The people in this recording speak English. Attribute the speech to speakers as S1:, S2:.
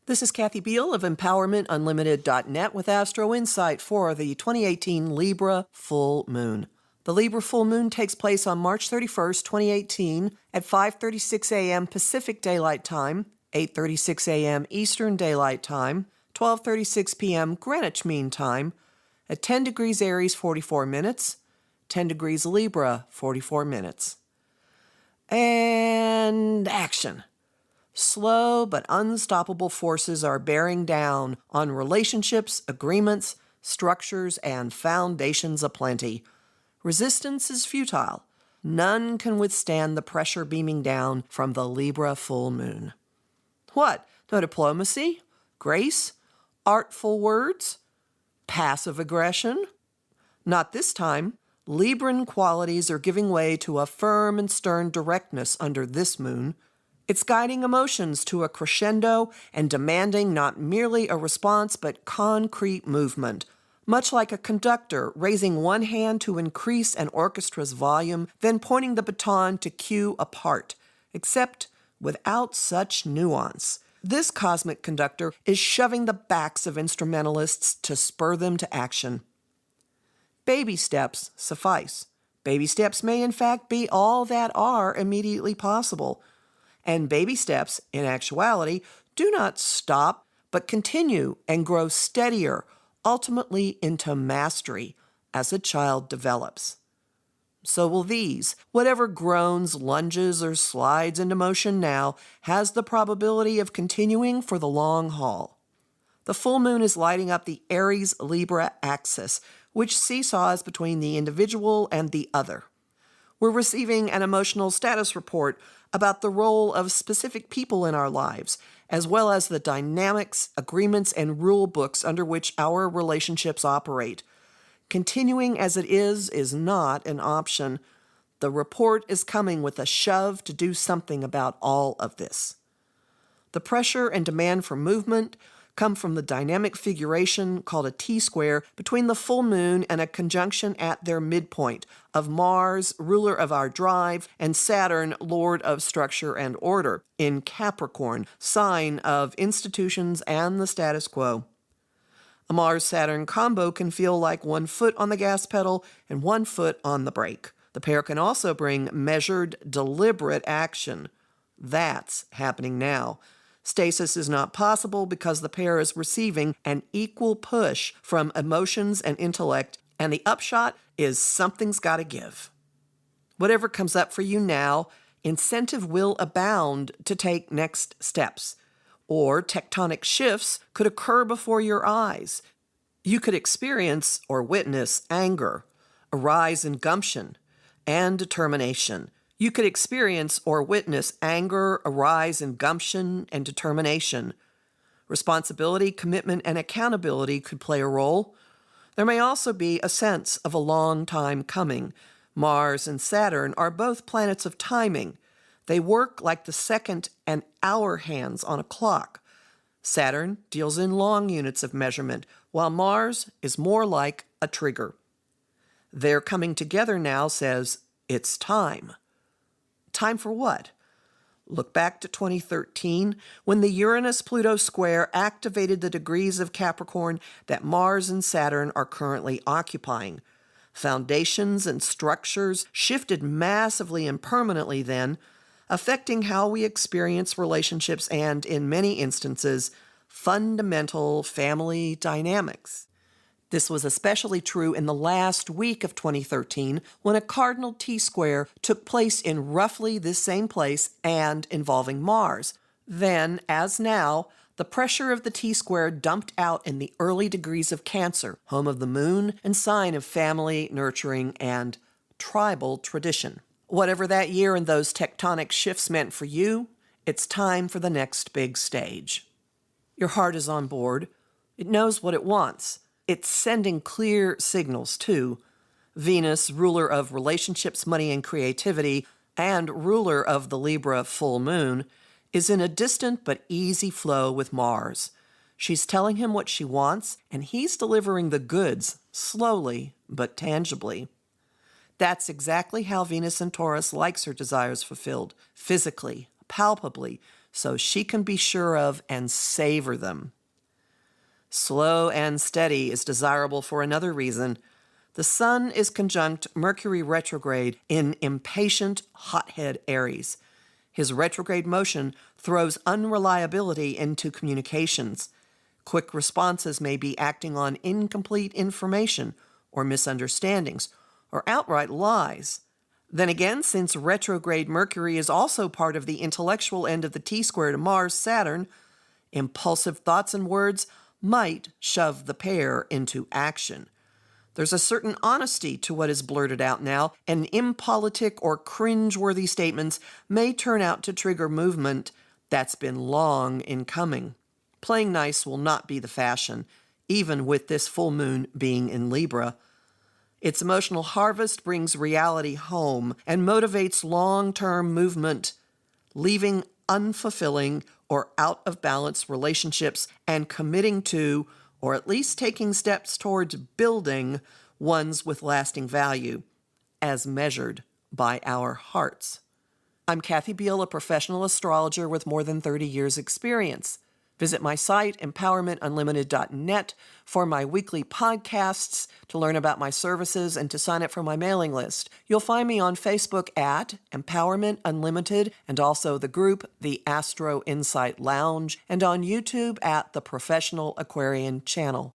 S1: This is Kathy Biehl of Empowermentunlimited.net with Astro-Insight for the 2018 Libra full moon. The Libra full moon takes place on March 31st, 2018 at 5:36 a.m. Pacific Daylight Time, 8:36 a.m. Eastern Daylight Time, 12:36 p.m. Greenwich Mean Time, at 10 degrees Aries 44 minutes, 10 degrees Libra 44 minutes. And action. Slow but unstoppable forces are bearing down on relationships, agreements, structures, and foundations aplenty. Resistance is futile. None can withstand the pressure beaming down from the Libra full moon. What? No diplomacy? Grace? Artful words? Passive aggression? Not this time. Libran qualities are giving way to a firm and stern directness under this moon. It's guiding emotions to a crescendo and demanding not merely a response but concrete movement, much like a conductor raising one hand to increase an orchestra's volume, then pointing the baton to cue a part, except without such nuance. This cosmic conductor is shoving the backs of instrumentalists to spur them to action. Baby steps suffice. Baby steps may in fact be all that are immediately possible. And baby steps, in actuality, do not stop, but continue and grow steadier, ultimately into mastery, as a child develops. So will these. Whatever groans, lunges, or slides into motion now has the probability of continuing for the long haul. The full moon is lighting up the Aries-Libra axis, which seesaws between the individual and the other. We're receiving an emotional status report about the role of specific people in our lives, as well as the dynamics, agreements, and rule books under which our relationships operate. Continuing as it is not an option. The report is coming with a shove to do something about all of this. The pressure and demand for movement come from the dynamic figuration called a T-square between the full moon and a conjunction at their midpoint of Mars, ruler of our drive, and Saturn, lord of structure and order, in Capricorn, sign of institutions and the status quo. A Mars-Saturn combo can feel like 1 foot on the gas pedal and 1 foot on the brake. The pair can also bring measured, deliberate action. That's happening now. Stasis is not possible because the pair is receiving an equal push from emotions and intellect, and the upshot is something's got to give. Whatever comes up for you now, incentive will abound to take next steps, or tectonic shifts could occur before your eyes. You could experience or witness anger, a rise in gumption, and determination. You could experience or witness anger, a rise in gumption, and determination. Responsibility, commitment, and accountability could play a role. There may also be a sense of a long time coming. Mars and Saturn are both planets of timing. They work like the second and hour hands on a clock. Saturn deals in long units of measurement, while Mars is more like a trigger. Their coming together now says, it's time. Time for what? Look back to 2013, when the Uranus-Pluto square activated the degrees of Capricorn that Mars and Saturn are currently occupying. Foundations and structures shifted massively and permanently then, affecting how we experience relationships and, in many instances, fundamental family dynamics. This was especially true in the last week of 2013, when a cardinal T-square took place in roughly this same place and involving Mars. Then, as now, the pressure of the T-square dumped out in the early degrees of Cancer, home of the moon and sign of family, nurturing, and tribal tradition. Whatever that year and those tectonic shifts meant for you, it's time for the next big stage. Your heart is on board. It knows what it wants. It's sending clear signals, too. Venus, ruler of relationships, money, and creativity, and ruler of the Libra full moon, is in a distant but easy flow with Mars. She's telling him what she wants, and he's delivering the goods, slowly but tangibly. That's exactly how Venus in Taurus likes her desires fulfilled, physically, palpably, so she can be sure of and savor them. Slow and steady is desirable for another reason. The Sun is conjunct Mercury retrograde in impatient, hothead Aries. His retrograde motion throws unreliability into communications. Quick responses may be acting on incomplete information or misunderstandings or outright lies. Then again, since retrograde Mercury is also part of the intellectual end of the T-square to Mars-Saturn, impulsive thoughts and words might shove the pair into action. There's a certain honesty to what is blurted out now, and impolitic or cringe-worthy statements may turn out to trigger movement that's been long in coming. Playing nice will not be the fashion, even with this full moon being in Libra. Its emotional harvest brings reality home and motivates long-term movement, leaving unfulfilling or out-of-balance relationships and committing to, or at least taking steps towards building, ones with lasting value, as measured by our hearts. I'm Kathy Biehl, a professional astrologer with more than 30 years' experience. Visit my site, empowermentunlimited.net, for my weekly podcasts, to learn about my services, and to sign up for my mailing list. You'll find me on Facebook at Empowerment Unlimited, and also the group, the Astro-Insight Lounge, and on YouTube at the Professional Aquarian Channel.